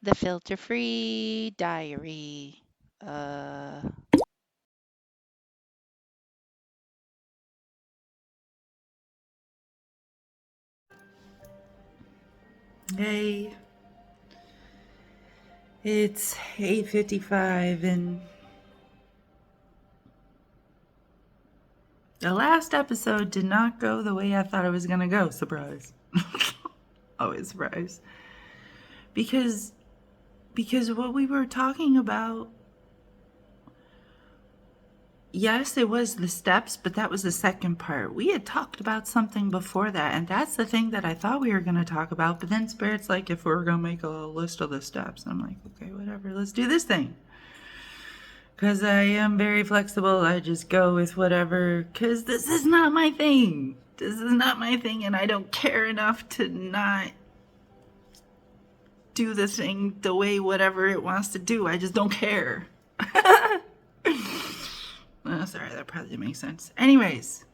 The filter-free diary. Uh, Hey, it's 8:55 and the last episode did not go the way I thought it was going to go. Surprise. Always surprise. Because what we were talking about, yes, it was the steps, but that was the second part. We had talked about something before that, and that's the thing that I thought we were going to talk about, but then Spirit's like, if we're going to make a list of the steps, I'm like, okay, whatever, let's do this thing. Because I am very flexible. I just go with whatever. Because this is not my thing. This is not my thing, and I don't care enough to not do the thing the way whatever it wants to do. I just don't care. Sorry, that probably didn't make sense. Anyways,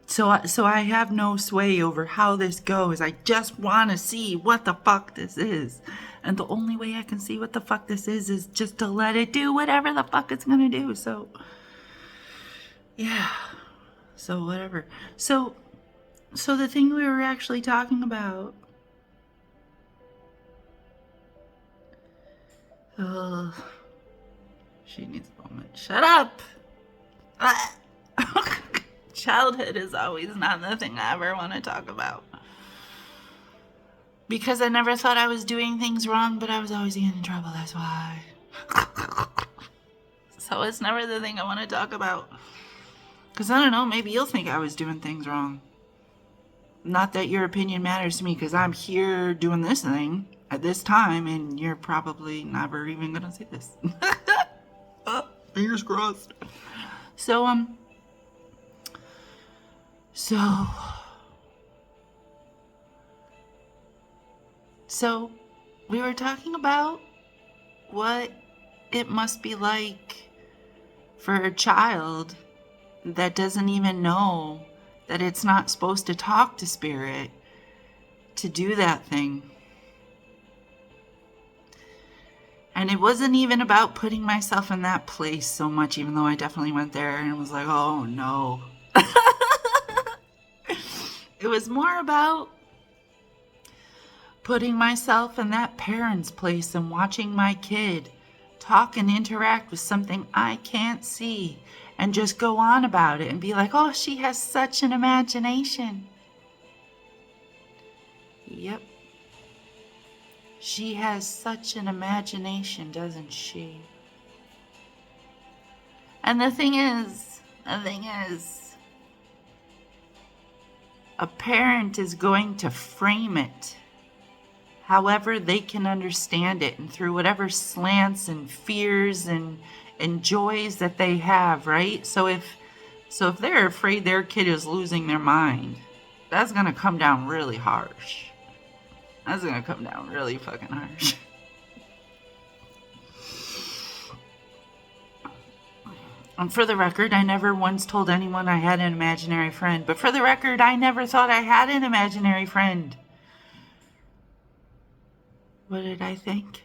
so I have no sway over how this goes. I just want to see what the fuck this is. And the only way I can see what the fuck this is just to let it do whatever the fuck it's gonna do. So, yeah. So, whatever. So the thing we were actually talking about. She needs a moment. Shut up! Childhood is always not the thing I ever want to talk about. Because I never thought I was doing things wrong, but I was always getting in trouble, that's why. So it's never the thing I want to talk about. Because I don't know, maybe you'll think I was doing things wrong. Not that your opinion matters to me, because I'm here doing this thing at this time, and you're probably never even going to see this. Fingers crossed. So we were talking about what it must be like for a child that doesn't even know that it's not supposed to talk to spirit to do that thing. And it wasn't even about putting myself in that place so much, even though I definitely went there and was like, oh no. It was more about putting myself in that parent's place and watching my kid talk and interact with something I can't see and just go on about it and be like, oh, she has such an imagination. Yep. She has such an imagination, doesn't she? And the thing is, a parent is going to frame it however they can understand it and through whatever slants and fears and joys that they have, right? So if they're afraid their kid is losing their mind, that's going to come down really harsh. That's going to come down really fucking harsh. And for the record, I never once told anyone I had an imaginary friend. But for the record, I never thought I had an imaginary friend. What did I think?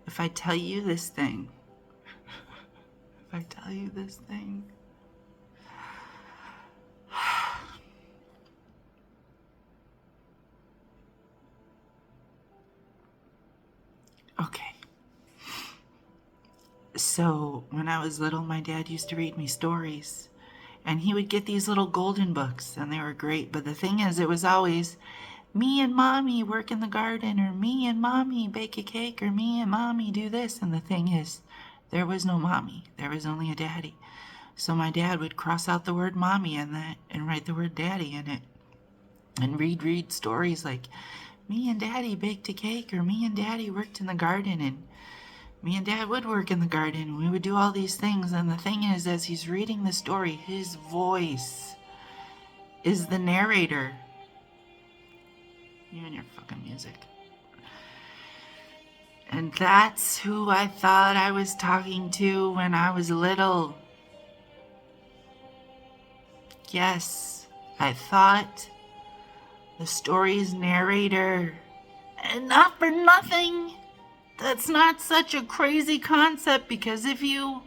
If I tell you this thing. Okay. So, when I was little, my dad used to read me stories. And he would get these little golden books, and they were great. But the thing is, it was always me and mommy work in the garden, or me and mommy bake a cake, or me and mommy do this. And the thing is, there was no mommy. There was only a daddy. So my dad would cross out the word mommy in that and write the word daddy in it. And read stories like, me and daddy baked a cake, or me and daddy worked in the garden, and me and dad would work in the garden. We would do all these things. And the thing is, as he's reading the story, his voice is the narrator. You and your fucking music. And that's who I thought I was talking to when I was little. Yes, I thought the story's narrator. And not for nothing, that's not such a crazy concept, because if you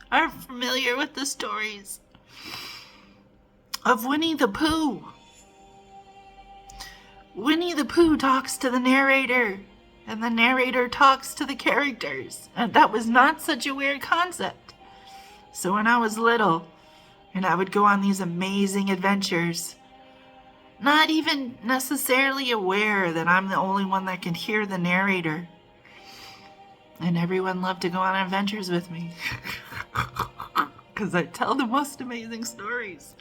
are familiar with the stories of Winnie the Pooh, Winnie the Pooh talks to the narrator, and the narrator talks to the characters. And that was not such a weird concept. So when I was little, and I would go on these amazing adventures, not even necessarily aware that I'm the only one that can hear the narrator. And everyone loved to go on adventures with me. Because I tell the most amazing stories.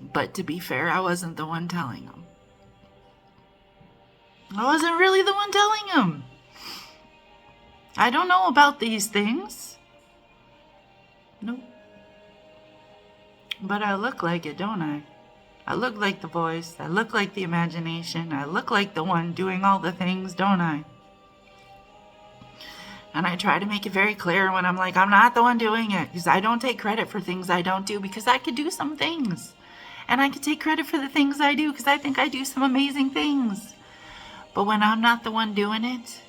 But to be fair, I wasn't the one telling them. I wasn't really the one telling them. I don't know about these things. Nope. But I look like it, don't I? I look like the voice. I look like the imagination. I look like the one doing all the things, don't I? And I try to make it very clear when I'm like, I'm not the one doing it. Because I don't take credit for things I don't do, because I could do some things. And I could take credit for the things I do, because I think I do some amazing things. But when I'm not the one doing it,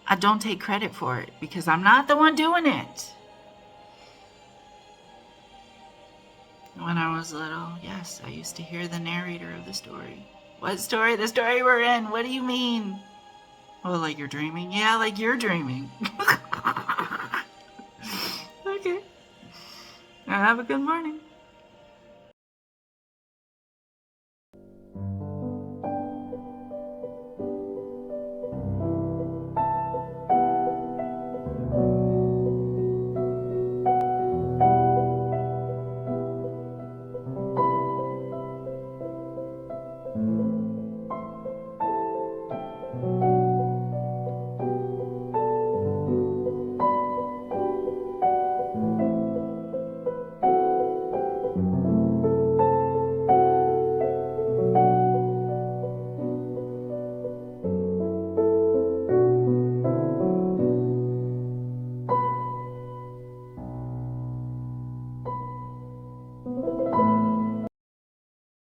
I don't take credit for it, because I'm not the one doing it. When I was little, yes, I used to hear the narrator of the story. What story? The story we're in. What do you mean? Oh, like you're dreaming? Yeah, like you're dreaming. Okay. Have a good morning.